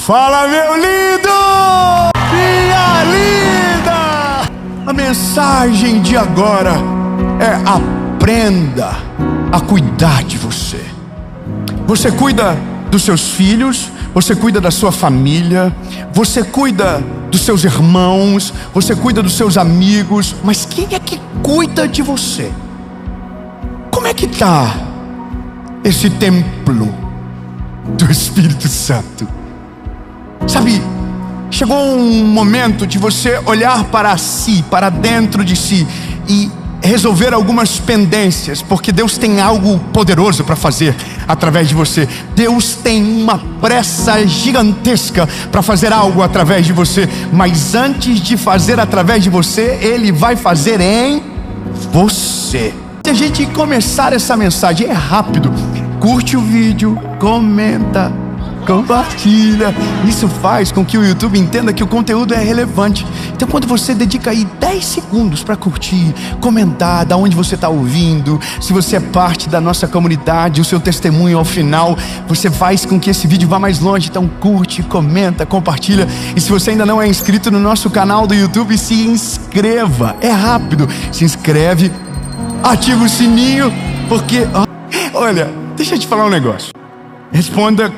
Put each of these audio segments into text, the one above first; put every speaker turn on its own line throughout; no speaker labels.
Fala, meu lindo! Minha linda! A mensagem de agora é: aprenda a cuidar de você. Você cuida dos seus filhos, você cuida da sua família, você cuida dos seus irmãos, você cuida dos seus amigos, mas quem é que cuida de você? Como é que está esse templo do Espírito Santo? Sabe, chegou um momento de você olhar para si, para dentro de si e resolver algumas pendências, porque Deus tem algo poderoso para fazer através de você. Deus tem uma pressa gigantesca para fazer algo através de você, mas antes de fazer através de você, Ele vai fazer em você. Se a gente começar essa mensagem, é rápido: curte o vídeo, comenta, compartilha. Isso faz com que o YouTube entenda que o conteúdo é relevante. Então, quando você dedica aí 10 segundos para curtir, comentar da onde você está ouvindo, se você é parte da nossa comunidade, o seu testemunho ao final, você faz com que esse vídeo vá mais longe. Então, curte, comenta, compartilha. E se você ainda não é inscrito no nosso canal do YouTube, se inscreva. É rápido. Se inscreve, ativa o sininho, porque... olha, deixa eu te falar um negócio. Responda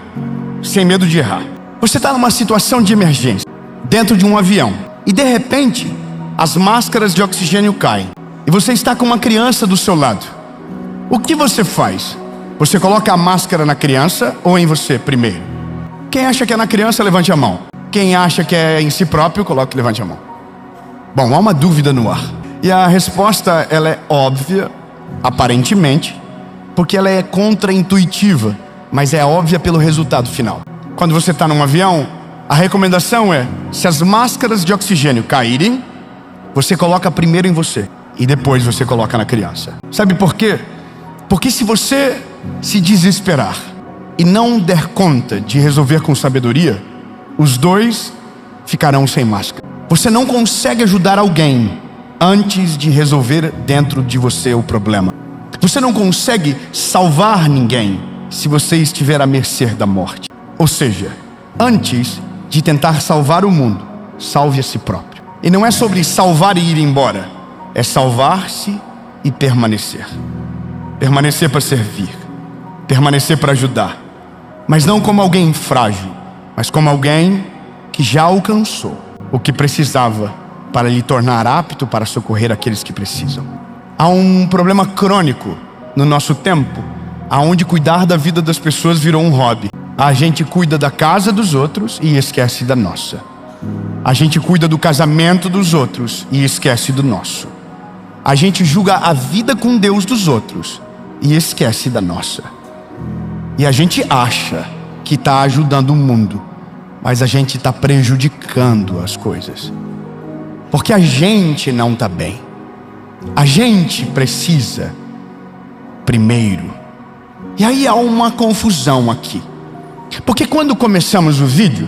sem medo de errar. Você está numa situação de emergência, dentro de um avião, e de repente as máscaras de oxigênio caem, e você está com uma criança do seu lado. O que você faz? Você coloca a máscara na criança ou em você primeiro? Quem acha que é na criança, levante a mão. Quem acha que é em si próprio, levante a mão. Bom, há uma dúvida no ar, e a resposta, ela é óbvia, aparentemente, porque ela é contraintuitiva, mas é óbvia pelo resultado final. Quando você está num avião, a recomendação é: se as máscaras de oxigênio caírem, você coloca primeiro em você e depois você coloca na criança. Sabe por quê? Porque se você se desesperar e não der conta de resolver com sabedoria, os dois ficarão sem máscara. Você não consegue ajudar alguém antes de resolver dentro de você o problema. Você não consegue salvar ninguém se você estiver à mercê da morte. Ou seja, antes de tentar salvar o mundo, salve a si próprio. E não é sobre salvar e ir embora, é salvar-se e permanecer. Permanecer para servir, permanecer para ajudar, mas não como alguém frágil, mas como alguém que já alcançou o que precisava para lhe tornar apto para socorrer aqueles que precisam. Há um problema crônico no nosso tempo, aonde cuidar da vida das pessoas virou um hobby. A gente cuida da casa dos outros e esquece da nossa. A gente cuida do casamento dos outros e esquece do nosso. A gente julga a vida com Deus dos outros e esquece da nossa. E a gente acha que está ajudando o mundo, mas a gente está prejudicando as coisas, porque a gente não está bem. A gente precisa primeiro. E aí há uma confusão aqui, porque quando começamos o vídeo,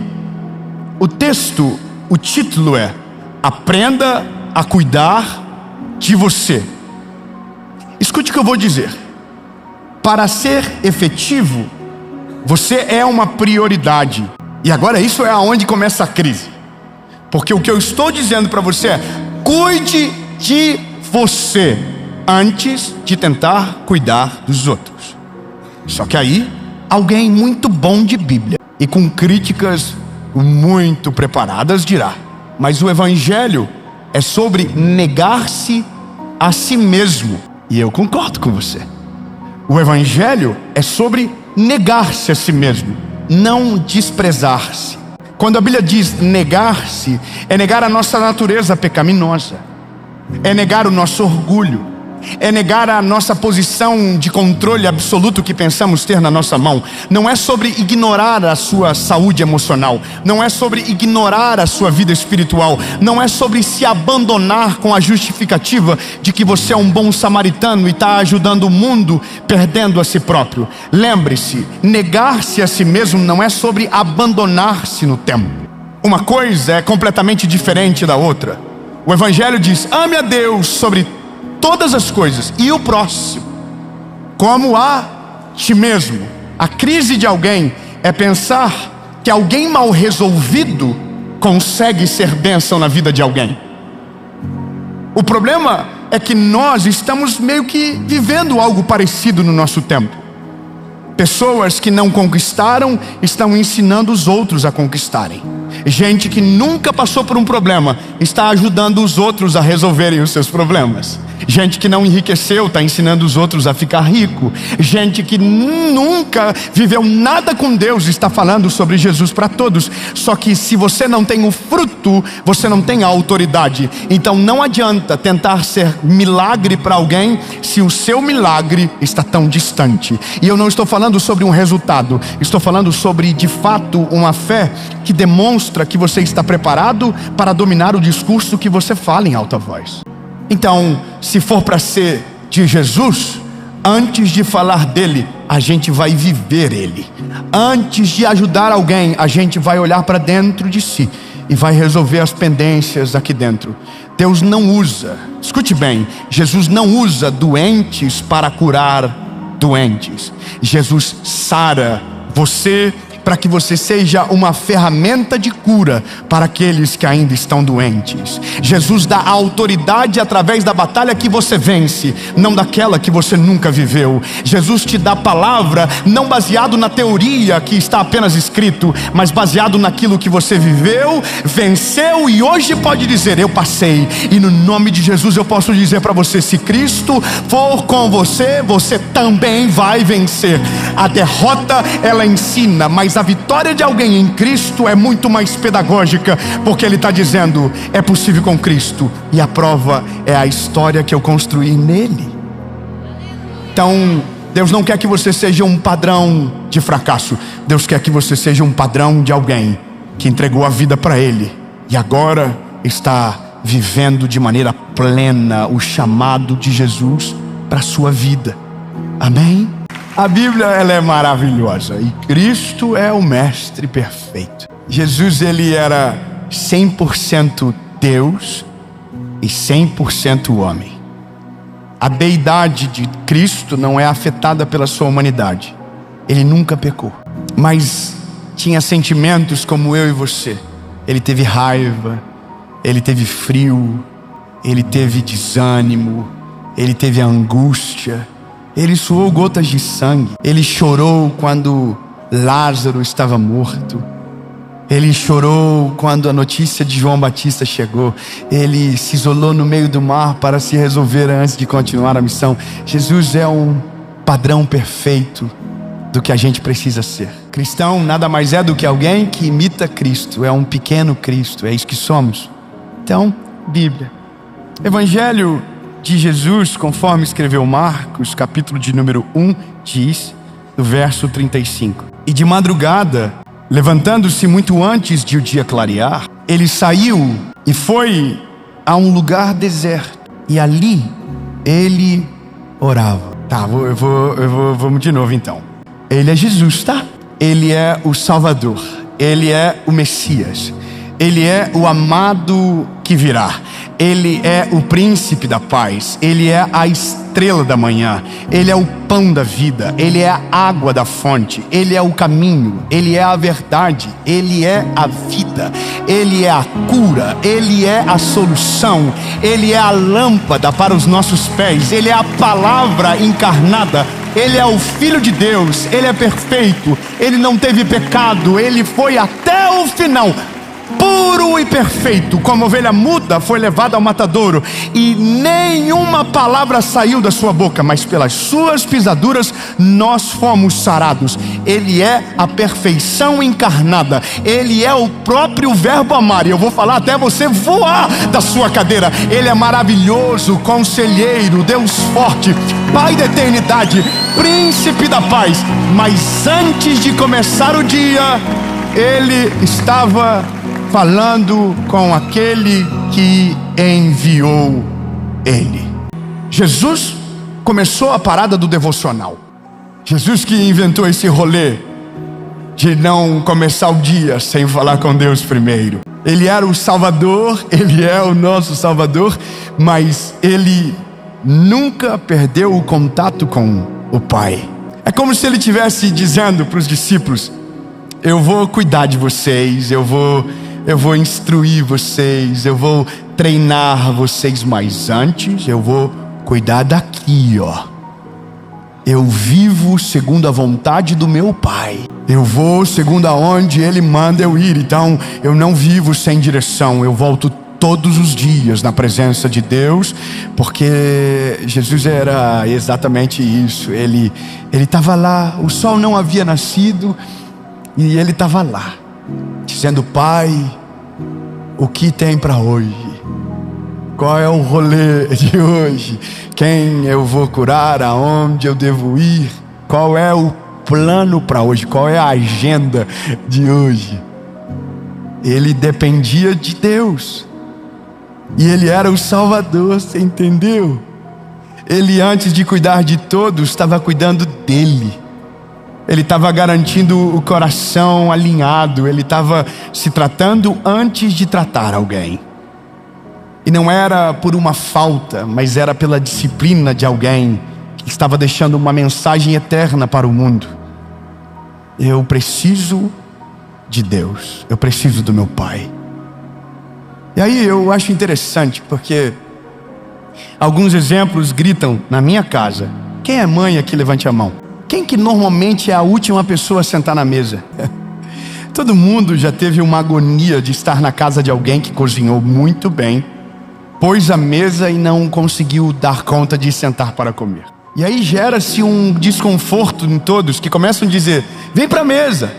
o texto, o título é: aprenda a cuidar de você. Escute o que eu vou dizer. Para ser efetivo, você é uma prioridade. E agora isso é aonde começa a crise, porque o que eu estou dizendo para você é: cuide de você antes de tentar cuidar dos outros. Só que aí, alguém muito bom de Bíblia e com críticas muito preparadas dirá: mas o Evangelho é sobre negar-se a si mesmo. E eu concordo com você. O Evangelho é sobre negar-se a si mesmo, não desprezar-se. Quando a Bíblia diz negar-se, é negar a nossa natureza pecaminosa, é negar o nosso orgulho, é negar a nossa posição de controle absoluto que pensamos ter na nossa mão. Não é sobre ignorar a sua saúde emocional, não é sobre ignorar a sua vida espiritual, não é sobre se abandonar com a justificativa de que você é um bom samaritano e está ajudando o mundo perdendo a si próprio. Lembre-se, negar-se a si mesmo não é sobre abandonar-se no tempo. Uma coisa é completamente diferente da outra. O Evangelho diz: ame a Deus sobre todas as coisas e o próximo como a ti mesmo. A crise de alguém é pensar que alguém mal resolvido consegue ser bênção na vida de alguém. O problema é que nós estamos meio que vivendo algo parecido no nosso tempo. Pessoas que não conquistaram estão ensinando os outros a conquistarem. Gente que nunca passou por um problema está ajudando os outros a resolverem os seus problemas. Gente que não enriqueceu está ensinando os outros a ficar rico. Gente que nunca viveu nada com Deus está falando sobre Jesus para todos. Só que se você não tem o fruto, você não tem a autoridade. Então não adianta tentar ser milagre para alguém se o seu milagre está tão distante. E eu não estou falando sobre um resultado, estou falando sobre de fato uma fé que demonstra que você está preparado para dominar o discurso que você fala em alta voz. Então, se for para ser de Jesus, antes de falar dele, a gente vai viver ele. Antes de ajudar alguém, a gente vai olhar para dentro de si e vai resolver as pendências aqui dentro. Deus não usa, escute bem, Jesus não usa doentes para curar doentes. Jesus sara você para que você seja uma ferramenta de cura para aqueles que ainda estão doentes. Jesus dá autoridade através da batalha que você vence, não daquela que você nunca viveu. Jesus te dá palavra, não baseado na teoria que está apenas escrito, mas baseado naquilo que você viveu, venceu e hoje pode dizer: eu passei. E no nome de Jesus eu posso dizer para você: se Cristo for com você, você também vai vencer. A derrota ela ensina, mas a vitória de alguém em Cristo é muito mais pedagógica, porque ele está dizendo: é possível com Cristo, e a prova é a história que eu construí nele. Então Deus não quer que você seja um padrão de fracasso. Deus quer que você seja um padrão de alguém que entregou a vida para ele e agora está vivendo de maneira plena o chamado de Jesus para a sua vida. Amém? A Bíblia ela é maravilhosa e Cristo é o mestre perfeito. Jesus ele era 100% Deus e 100% homem. A deidade de Cristo não é afetada pela sua humanidade. Ele nunca pecou, mas tinha sentimentos como eu e você. Ele teve raiva, ele teve frio, ele teve desânimo, ele teve angústia. Ele suou gotas de sangue. Ele chorou quando Lázaro estava morto. Ele chorou quando a notícia de João Batista chegou. Ele se isolou no meio do mar para se resolver antes de continuar a missão. Jesus é um padrão perfeito do que a gente precisa ser. Cristão nada mais é do que alguém que imita Cristo. É um pequeno Cristo, é isso que somos. Então, Bíblia. Evangelho de Jesus, conforme escreveu Marcos, capítulo de número 1, diz, no verso 35: e de madrugada, levantando-se muito antes de o dia clarear, ele saiu e foi a um lugar deserto, e ali ele orava. Tá, vamos de novo então. Ele é Jesus, tá? Ele é o Salvador, ele é o Messias, ele é o amado que virá. Ele é o príncipe da paz, ele é a estrela da manhã, ele é o pão da vida, ele é a água da fonte, ele é o caminho, ele é a verdade, ele é a vida, ele é a cura, ele é a solução, ele é a lâmpada para os nossos pés, ele é a palavra encarnada, ele é o Filho de Deus, ele é perfeito, ele não teve pecado, ele foi até o final, puro e perfeito, como ovelha muda foi levada ao matadouro, e nenhuma palavra saiu da sua boca, mas pelas suas pisaduras nós fomos sarados. Ele é a perfeição encarnada, ele é o próprio verbo amar, e eu vou falar até você voar da sua cadeira. Ele é maravilhoso, conselheiro, Deus forte, Pai da eternidade, príncipe da paz. Mas antes de começar o dia, ele estava falando com aquele que enviou ele. Jesus começou a parada do devocional. Jesus que inventou esse rolê de não começar o dia sem falar com Deus primeiro. Ele era o Salvador, ele é o nosso Salvador, mas ele nunca perdeu o contato com o Pai. É como se ele estivesse dizendo para os discípulos: eu vou cuidar de vocês, eu vou instruir vocês, eu vou treinar vocês, mas antes eu vou cuidar daqui, ó. Eu vivo segundo a vontade do meu Pai. Eu vou segundo aonde Ele manda eu ir. Então eu não vivo sem direção. Eu volto todos os dias na presença de Deus, porque Jesus era exatamente isso. Ele estava lá, o sol não havia nascido e Ele estava lá, dizendo: Pai, o que tem para hoje? Qual é o rolê de hoje? Quem eu vou curar? Aonde eu devo ir? Qual é o plano para hoje? Qual é a agenda de hoje? Ele dependia de Deus. E Ele era o Salvador, você entendeu? Ele, antes de cuidar de todos, estava cuidando dele. Ele estava garantindo o coração alinhado. Ele estava se tratando antes de tratar alguém. E não era por uma falta, mas era pela disciplina de alguém que estava deixando uma mensagem eterna para o mundo. Eu preciso de Deus, eu preciso do meu Pai. E aí eu acho interessante, porque alguns exemplos gritam na minha casa. Quem é mãe aqui, levante a mão. Quem que normalmente é a última pessoa a sentar na mesa? Todo mundo já teve uma agonia de estar na casa de alguém que cozinhou muito bem, pôs a mesa e não conseguiu dar conta de sentar para comer. E aí gera-se um desconforto em todos, que começam a dizer: vem para a mesa,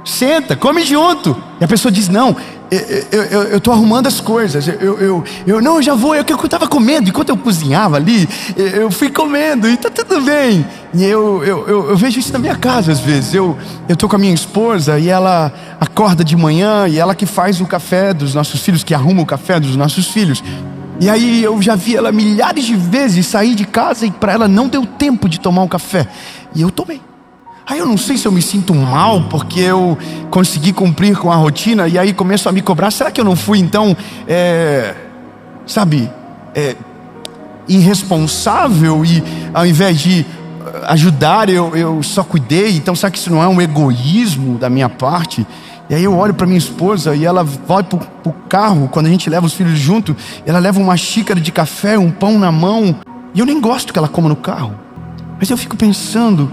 senta, come junto. E a pessoa diz: não, eu estou arrumando as coisas, eu já vou, eu estava comendo, enquanto eu cozinhava ali, eu fui comendo e está tudo bem. E eu vejo isso na minha casa às vezes. Eu estou com a minha esposa e ela acorda de manhã e ela que faz o café dos nossos filhos, que arruma o café dos nossos filhos. E aí eu já vi ela milhares de vezes sair de casa e para ela não deu tempo de tomar um café. E eu tomei. Aí eu não sei se eu me sinto mal porque eu consegui cumprir com a rotina, e aí começo a me cobrar. Será que eu não fui então, irresponsável, e ao invés de ajudar eu só cuidei? Então será que isso não é um egoísmo da minha parte? E aí eu olho para minha esposa e ela vai pro carro, quando a gente leva os filhos junto, ela leva uma xícara de café, um pão na mão, e eu nem gosto que ela coma no carro. Mas eu fico pensando,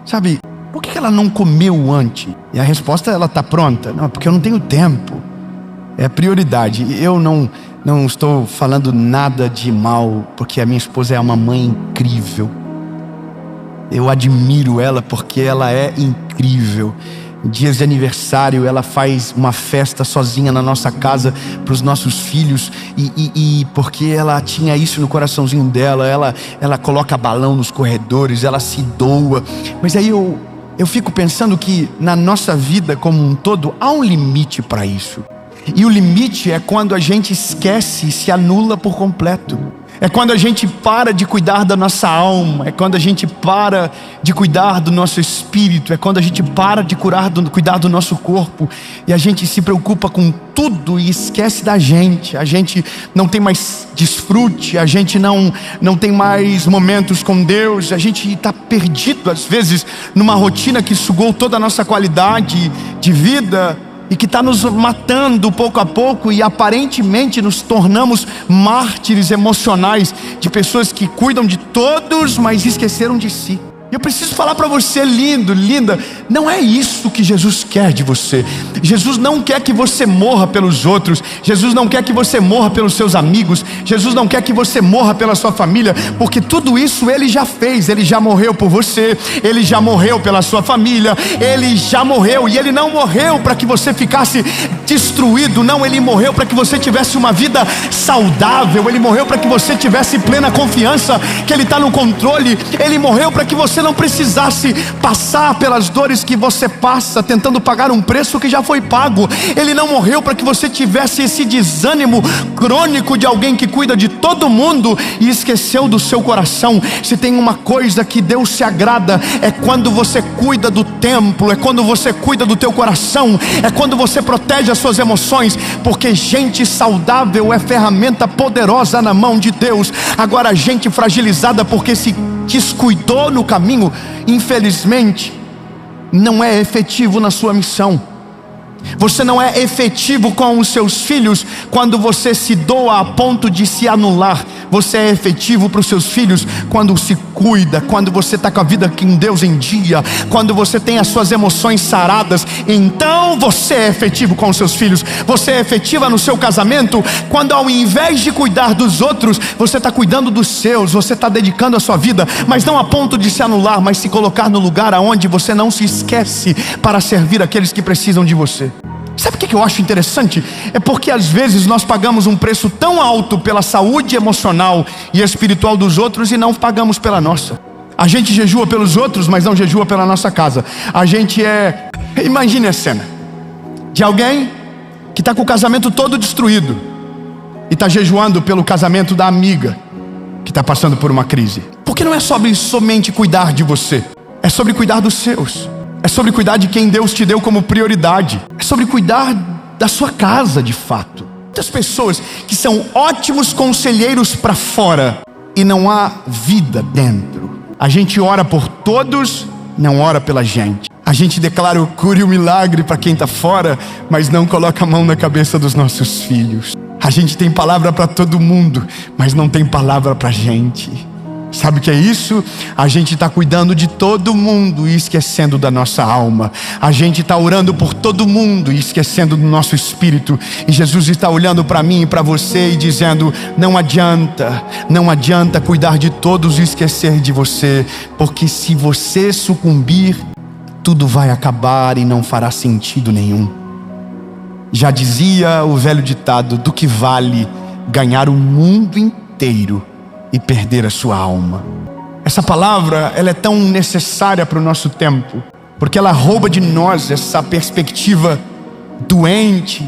sabe, por que ela não comeu antes? E a resposta, ela está pronta. Não, porque eu não tenho tempo. É prioridade. Eu não estou falando nada de mal, porque a minha esposa é uma mãe incrível. Eu admiro ela porque ela é incrível. Em dias de aniversário, ela faz uma festa sozinha na nossa casa para os nossos filhos, e porque ela tinha isso no coraçãozinho dela, ela coloca balão nos corredores, ela se doa. Mas aí eu fico pensando que na nossa vida como um todo há um limite para isso. E o limite é quando a gente esquece e se anula por completo. É quando a gente para de cuidar da nossa alma, é quando a gente para de cuidar do nosso espírito, é quando a gente para de cuidar do nosso corpo, e a gente se preocupa com tudo e esquece da gente. A gente não tem mais desfrute, a gente não tem mais momentos com Deus, a gente está perdido às vezes numa rotina que sugou toda a nossa qualidade de vida e que está nos matando pouco a pouco, e aparentemente nos tornamos mártires emocionais de pessoas que cuidam de todos, mas esqueceram de si. Eu preciso falar para você, lindo, linda, não é isso que Jesus quer de você. Jesus não quer que você morra pelos outros. Jesus não quer que você morra pelos seus amigos. Jesus não quer que você morra pela sua família, porque tudo isso Ele já fez. Ele já morreu por você, Ele já morreu pela sua família, Ele já morreu. E Ele não morreu para que você ficasse destruído, não. Ele morreu para que você tivesse uma vida saudável. Ele morreu para que você tivesse plena confiança que Ele está no controle. Ele morreu para que você não precisasse passar pelas dores que você passa, tentando pagar um preço que já foi pago. Ele não morreu para que você tivesse esse desânimo crônico de alguém que cuida de todo mundo e esqueceu do seu coração. Se tem uma coisa que Deus se agrada, é quando você cuida do templo, é quando você cuida do teu coração, é quando você protege as suas emoções, porque gente saudável é ferramenta poderosa na mão de Deus. Agora, gente fragilizada porque se descuidou no caminho, infelizmente, não é efetivo na sua missão. Você não é efetivo com os seus filhos quando você se doa a ponto de se anular. Você é efetivo para os seus filhos quando se cuida, quando você está com a vida com Deus em dia, quando você tem as suas emoções saradas. Então você é efetivo com os seus filhos. Você é efetiva no seu casamento quando, ao invés de cuidar dos outros, você está cuidando dos seus. Você está dedicando a sua vida, mas não a ponto de se anular, mas se colocar no lugar aonde você não se esquece para servir aqueles que precisam de você. Sabe o que eu acho interessante? É porque às vezes nós pagamos um preço tão alto pela saúde emocional e espiritual dos outros e não pagamos pela nossa. A gente jejua pelos outros, mas não jejua pela nossa casa. A gente Imagine a cena de alguém que está com o casamento todo destruído e está jejuando pelo casamento da amiga que está passando por uma crise. Porque não é sobre somente cuidar de você, é sobre cuidar dos seus. É sobre cuidar de quem Deus te deu como prioridade. É sobre cuidar da sua casa de fato. Muitas pessoas que são ótimos conselheiros para fora e não há vida dentro. A gente ora por todos, não ora pela gente. A gente declara o cura e o milagre para quem está fora, mas não coloca a mão na cabeça dos nossos filhos. A gente tem palavra para todo mundo, mas não tem palavra para a gente. Sabe o que é isso? A gente está cuidando de todo mundo e esquecendo da nossa alma. A gente está orando por todo mundo e esquecendo do nosso espírito. E Jesus está olhando para mim e para você e dizendo: não adianta cuidar de todos e esquecer de você, porque se você sucumbir, tudo vai acabar e não fará sentido nenhum. Já dizia o velho ditado: do que vale ganhar o mundo inteiro e perder a sua alma. Essa palavra, ela é tão necessária para o nosso tempo, porque ela rouba de nós essa perspectiva doente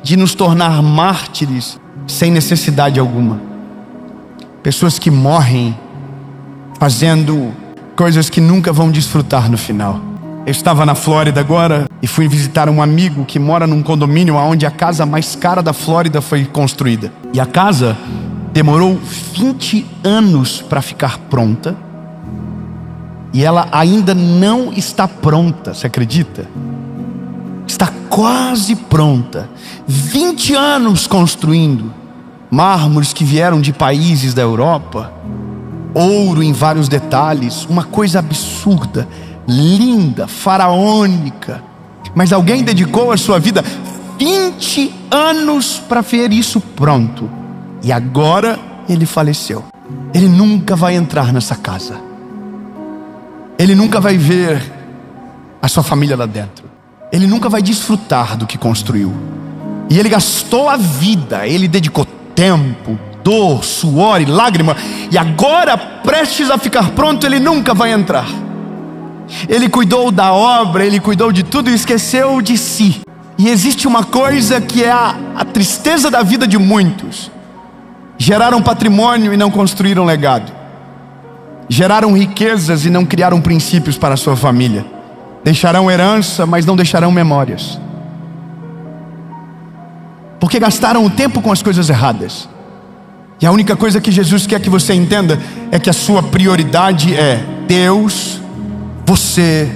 de nos tornar mártires sem necessidade alguma. Pessoas que morrem fazendo coisas que nunca vão desfrutar no final. Eu estava na Flórida agora e fui visitar um amigo que mora num condomínio onde a casa mais cara da Flórida foi construída. E a casa demorou 20 anos para ficar pronta. E ela ainda não está pronta, você acredita? Está quase pronta. 20 anos construindo. Mármores que vieram de países da Europa. Ouro em vários detalhes. Uma coisa absurda, linda, faraônica. Mas alguém dedicou a sua vida 20 anos para ver isso pronto. E agora ele faleceu. Ele nunca vai entrar nessa casa. Ele nunca vai ver a sua família lá dentro. Ele nunca vai desfrutar do que construiu. E ele gastou a vida, ele dedicou tempo, dor, suor e lágrima. E agora, prestes a ficar pronto, ele nunca vai entrar. Ele cuidou da obra, ele cuidou de tudo e esqueceu de si. E existe uma coisa que é a tristeza da vida de muitos. Geraram patrimônio e não construíram legado. Geraram riquezas e não criaram princípios para a sua família. Deixarão herança, mas não deixarão memórias. Porque gastaram o tempo com as coisas erradas. E a única coisa que Jesus quer que você entenda é que a sua prioridade é Deus. Você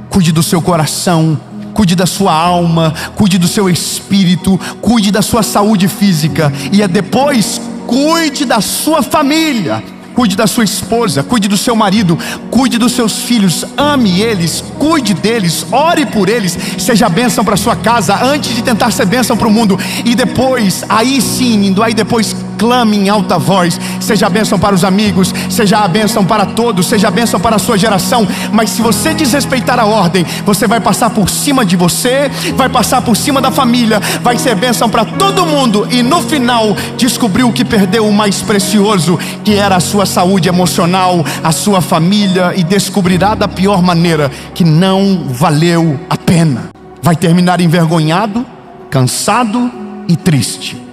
cuide do seu coração, cuide da sua alma, cuide do seu espírito, cuide da sua saúde física. E depois cuide da sua família, cuide da sua esposa, cuide do seu marido, cuide dos seus filhos, ame eles, cuide deles, ore por eles, seja bênção para sua casa antes de tentar ser bênção para o mundo. E depois, aí sim, indo aí depois, clame em alta voz, seja a bênção para os amigos, seja a bênção para todos, seja a bênção para a sua geração. Mas se você desrespeitar a ordem, você vai passar por cima de você, vai passar por cima da família, vai ser bênção para todo mundo, e no final descobriu que perdeu o mais precioso, que era a sua saúde emocional, a sua família, e descobrirá da pior maneira que não valeu a pena. Vai terminar envergonhado, cansado e triste.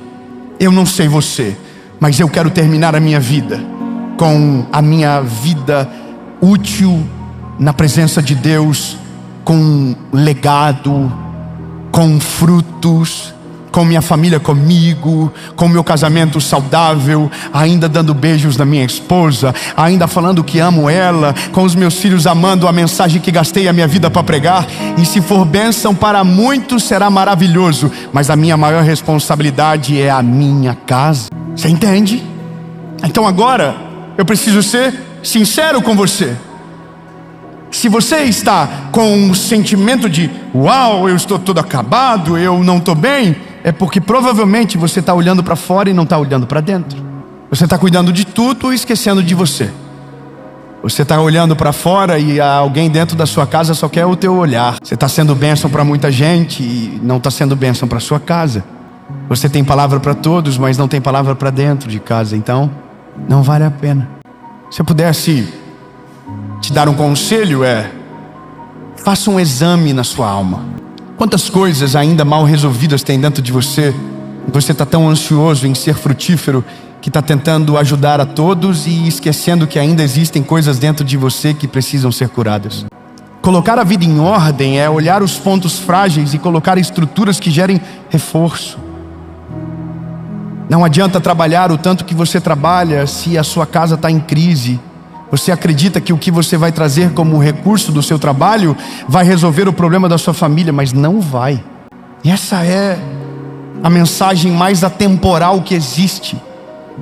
Eu não sei você, mas eu quero terminar a minha vida com a minha vida útil na presença de Deus, com legado, com frutos, com minha família comigo, com meu casamento saudável, ainda dando beijos na minha esposa, ainda falando que amo ela, com os meus filhos amando a mensagem que gastei a minha vida para pregar. E se for bênção para muitos, será maravilhoso, mas a minha maior responsabilidade é a minha casa. Você entende? Então agora eu preciso ser sincero com você. Se você está com um sentimento de uau, eu estou todo acabado, eu não estou bem, é porque provavelmente você está olhando para fora e não está olhando para dentro. Você está cuidando de tudo e esquecendo de você. Você está olhando para fora e alguém dentro da sua casa só quer o teu olhar. Você está sendo bênção para muita gente e não está sendo bênção para sua casa. Você tem palavra para todos, mas não tem palavra para dentro de casa. Então, não vale a pena. Se eu pudesse te dar um conselho, faça um exame na sua alma. Quantas coisas ainda mal resolvidas tem dentro de você? Você está tão ansioso em ser frutífero que está tentando ajudar a todos e esquecendo que ainda existem coisas dentro de você que precisam ser curadas. Colocar a vida em ordem é olhar os pontos frágeis e colocar estruturas que gerem reforço. Não adianta trabalhar o tanto que você trabalha se a sua casa está em crise. Você acredita que o que você vai trazer como recurso do seu trabalho vai resolver o problema da sua família, mas não vai. E essa é a mensagem mais atemporal que existe.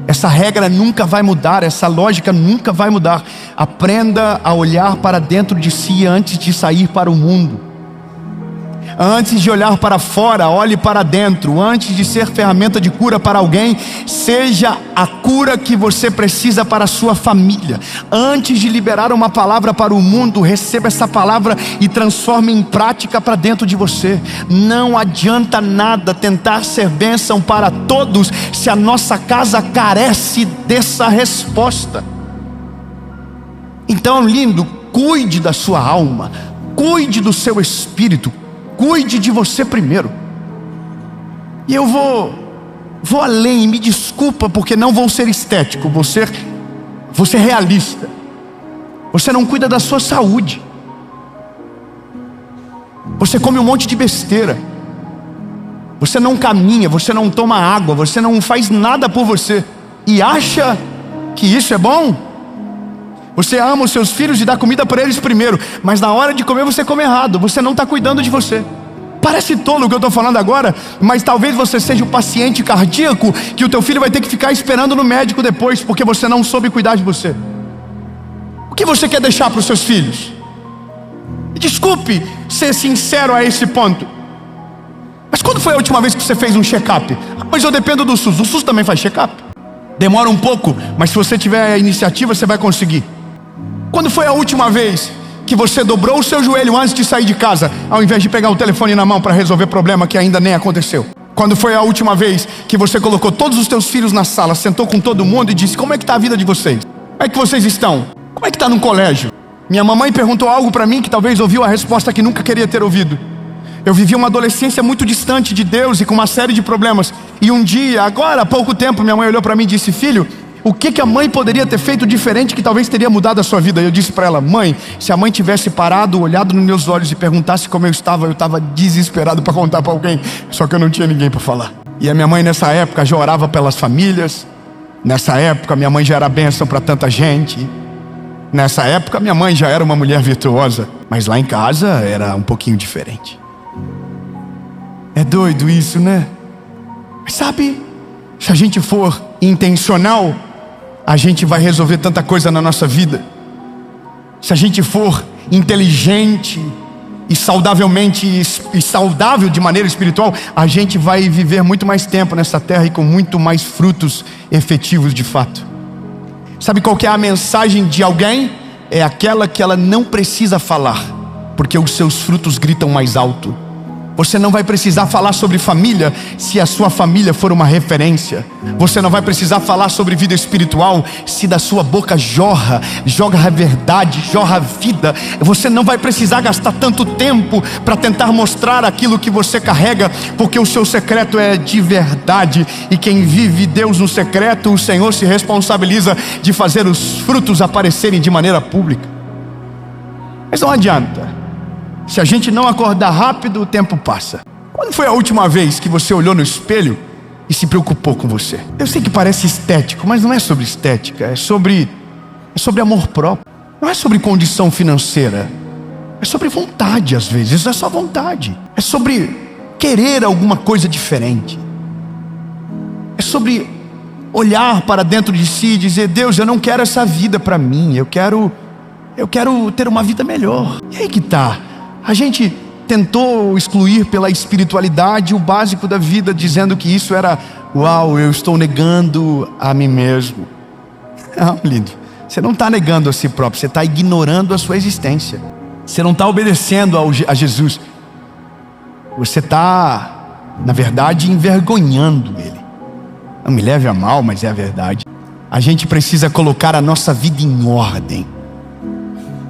Essa regra nunca vai mudar, essa lógica nunca vai mudar. Aprenda a olhar para dentro de si antes de sair para o mundo. Antes de olhar para fora, olhe para dentro. Antes de ser ferramenta de cura para alguém, seja a cura que você precisa para a sua família. Antes de liberar uma palavra para o mundo, receba essa palavra e transforme em prática para dentro de você. Não adianta nada tentar ser bênção para todos se a nossa casa carece dessa resposta. Então, lindo, cuide da sua alma, cuide do seu espírito, cuide de você primeiro. E eu vou além, me desculpa porque não vou ser estético, vou ser realista. Você não cuida da sua saúde. Você come um monte de besteira. Você não caminha, você não toma água, você não faz nada por você. E acha que isso é bom? Você ama os seus filhos e dá comida para eles primeiro, mas na hora de comer você come errado. Você não está cuidando de você. Parece tolo o que eu estou falando agora, mas talvez você seja o paciente cardíaco que o teu filho vai ter que ficar esperando no médico depois, porque você não soube cuidar de você. O que você quer deixar para os seus filhos? Desculpe ser sincero a esse ponto, mas quando foi a última vez que você fez um check-up? Mas eu dependo do SUS. O SUS também faz check-up. Demora um pouco, mas se você tiver a iniciativa, você vai conseguir. Quando foi a última vez que você dobrou o seu joelho antes de sair de casa, ao invés de pegar o telefone na mão para resolver problema que ainda nem aconteceu? Quando foi a última vez que você colocou todos os teus filhos na sala, sentou com todo mundo e disse: como é que está a vida de vocês? Como é que vocês estão? Como é que está no colégio? Minha mamãe perguntou algo para mim que talvez ouviu a resposta que nunca queria ter ouvido. Eu vivi uma adolescência muito distante de Deus e com uma série de problemas. E um dia, agora há pouco tempo, minha mãe olhou para mim e disse: filho, o que a mãe poderia ter feito diferente que talvez teria mudado a sua vida? E eu disse para ela: mãe, se a mãe tivesse parado, olhado nos meus olhos e perguntasse como eu estava desesperado para contar para alguém, só que eu não tinha ninguém para falar. E a minha mãe nessa época já orava pelas famílias. Nessa época minha mãe já era bênção para tanta gente. Nessa época minha mãe já era uma mulher virtuosa. Mas lá em casa era um pouquinho diferente. É doido isso, né? Mas sabe, se a gente for intencional, a gente vai resolver tanta coisa na nossa vida. Se a gente for inteligente e saudável de maneira espiritual, a gente vai viver muito mais tempo nessa terra e com muito mais frutos efetivos de fato. Sabe qual que é a mensagem de alguém? É aquela que ela não precisa falar, porque os seus frutos gritam mais alto. Você não vai precisar falar sobre família se a sua família for uma referência. Você não vai precisar falar sobre vida espiritual se da sua boca jorra a verdade, jorra a vida. Você não vai precisar gastar tanto tempo para tentar mostrar aquilo que você carrega, porque o seu secreto é de verdade. E quem vive Deus no secreto, o Senhor se responsabiliza de fazer os frutos aparecerem de maneira pública. Mas não adianta. Se a gente não acordar rápido, o tempo passa. Quando foi a última vez que você olhou no espelho e se preocupou com você? Eu sei que parece estético, mas não é sobre estética, é sobre amor próprio. Não é sobre condição financeira, é sobre vontade. Às vezes é só vontade, é sobre querer alguma coisa diferente, é sobre olhar para dentro de si e dizer: Deus, eu não quero essa vida para mim, eu quero ter uma vida melhor. E aí que tá, a gente tentou excluir pela espiritualidade o básico da vida, dizendo que isso era: uau, eu estou negando a mim mesmo. Não, lindo, você não está negando a si próprio, você está ignorando a sua existência. Você não está obedecendo a Jesus, você está, na verdade, envergonhando Ele. Não me leve a mal, mas é a verdade. A gente precisa colocar a nossa vida em ordem.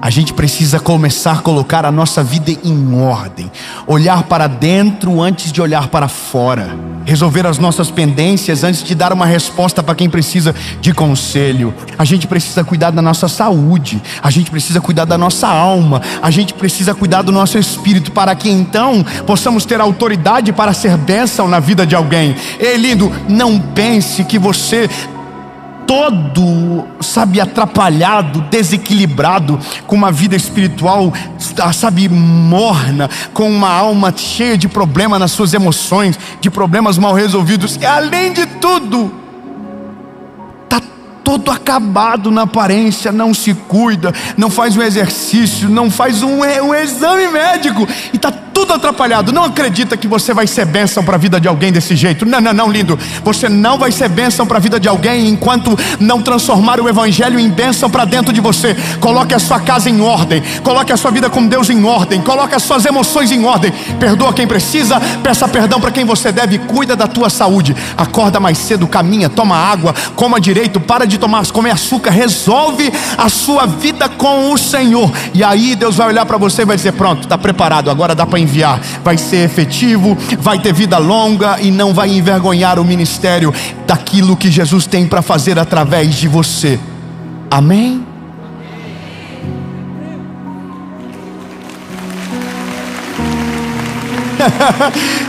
A gente precisa começar a colocar a nossa vida em ordem. Olhar para dentro antes de olhar para fora. Resolver as nossas pendências antes de dar uma resposta para quem precisa de conselho. A gente precisa cuidar da nossa saúde. A gente precisa cuidar da nossa alma. A gente precisa cuidar do nosso espírito, para que então possamos ter autoridade para ser bênção na vida de alguém. Ei, lindo, não pense que você todo, atrapalhado, desequilibrado, com uma vida espiritual, morna, com uma alma cheia de problemas nas suas emoções, de problemas mal resolvidos, e além de tudo, está todo acabado na aparência, não se cuida, não faz um exercício, não faz um exame médico, e está tudo atrapalhado. Não acredita que você vai ser bênção para a vida de alguém desse jeito. Não, lindo. Você não vai ser bênção para a vida de alguém enquanto não transformar o evangelho em bênção para dentro de você. Coloque a sua casa em ordem. Coloque a sua vida com Deus em ordem. Coloque as suas emoções em ordem. Perdoa quem precisa. Peça perdão para quem você deve. Cuida da tua saúde. Acorda mais cedo, caminha, toma água, coma direito, para de comer açúcar. Resolve a sua vida com o Senhor. E aí Deus vai olhar para você e vai dizer: pronto, está preparado, agora dá para enviar. Vai ser efetivo, vai ter vida longa e não vai envergonhar o ministério daquilo que Jesus tem para fazer através de você. Amém?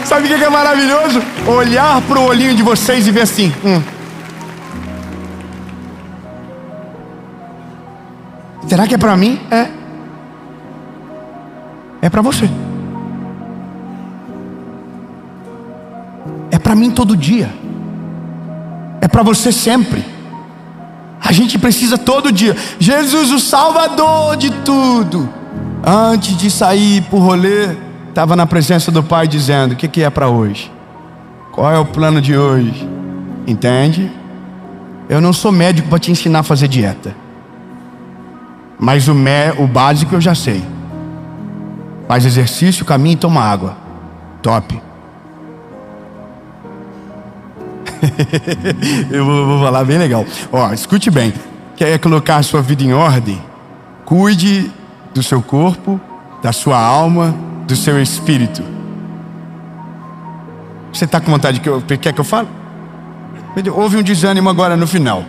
Sabe o que é maravilhoso? Olhar para o olhinho de vocês e ver assim: será que é para mim? É para você. É para mim todo dia. É para você sempre. A gente precisa todo dia. Jesus, o Salvador de tudo. Antes de sair pro rolê, estava na presença do Pai dizendo: o que é para hoje? Qual é o plano de hoje? Entende? Eu não sou médico para te ensinar a fazer dieta, mas o básico eu já sei. Faz exercício, caminha e toma água. Top. Eu vou falar bem legal. Escute bem. Quer colocar a sua vida em ordem? Cuide do seu corpo, da sua alma, do seu espírito. Você está com vontade quer que eu fale? Houve um desânimo agora no final.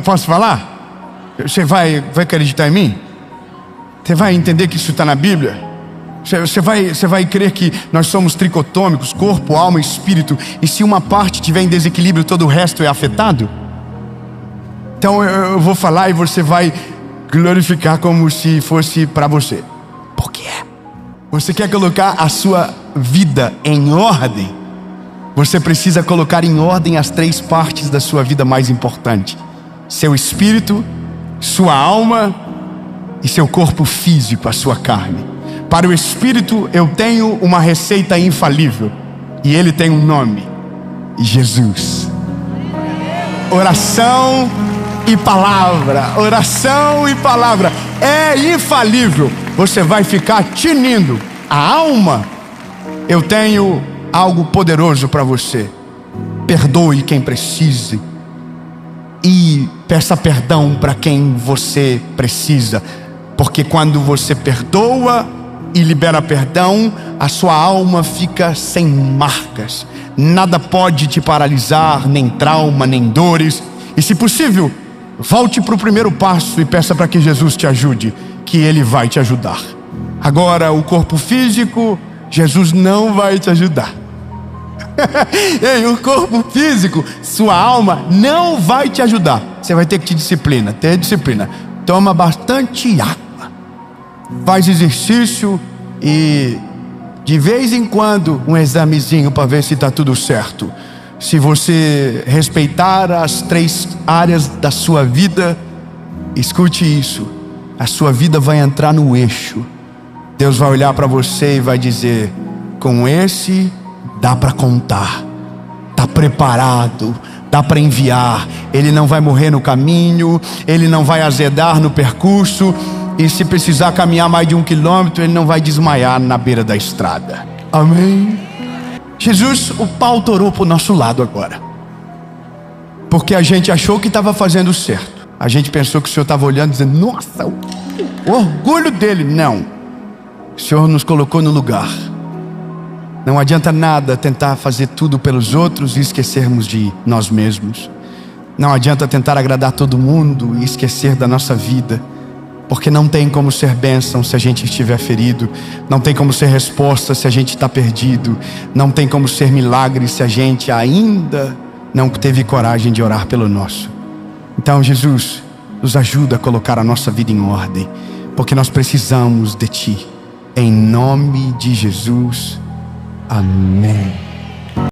Posso falar? Você vai acreditar em mim? Você vai entender que isso está na Bíblia? Você vai crer que nós somos tricotômicos, corpo, alma e espírito, e se uma parte estiver em desequilíbrio, todo o resto é afetado? Então eu vou falar e você vai glorificar como se fosse para você. Por quê? Você quer colocar a sua vida em ordem? Você precisa colocar em ordem as 3 partes da sua vida mais importantes: seu espírito, sua alma e seu corpo físico, a sua carne. Para o espírito eu tenho uma receita infalível, e ele tem um nome: Jesus. Oração e palavra. Oração e palavra é infalível. Você vai ficar tinindo. A alma, eu tenho algo poderoso para você. Perdoe quem precise e peça perdão para quem você precisa, porque quando você perdoa e libera perdão, a sua alma fica sem marcas. Nada pode te paralisar, nem trauma, nem dores. E se possível, volte para o primeiro passo e peça para que Jesus te ajude, que Ele vai te ajudar. Agora, o corpo físico, Jesus não vai te ajudar. Ei, o corpo físico, sua alma não vai te ajudar. Você vai ter que ter disciplina. Toma bastante água, faz exercício e de vez em quando um examezinho para ver se está tudo certo. Se você respeitar as 3 áreas da sua vida, escute isso, a sua vida vai entrar no eixo. Deus vai olhar para você e vai dizer: com esse dá para contar, está preparado, dá para enviar. Ele não vai morrer no caminho, ele não vai azedar no percurso, e se precisar caminhar mais de 1 quilômetro, ele não vai desmaiar na beira da estrada. Amém? Jesus, o pau torou para o nosso lado agora, porque a gente achou que estava fazendo certo. A gente pensou que o Senhor estava olhando dizendo: nossa, o orgulho dele. Não, o Senhor nos colocou no lugar. Não adianta nada tentar fazer tudo pelos outros e esquecermos de nós mesmos. Não adianta tentar agradar todo mundo e esquecer da nossa vida, porque não tem como ser bênção se a gente estiver ferido. Não tem como ser resposta se a gente está perdido. Não tem como ser milagre se a gente ainda não teve coragem de orar pelo nosso. Então, Jesus, nos ajuda a colocar a nossa vida em ordem, porque nós precisamos de Ti. Em nome de Jesus. Amém.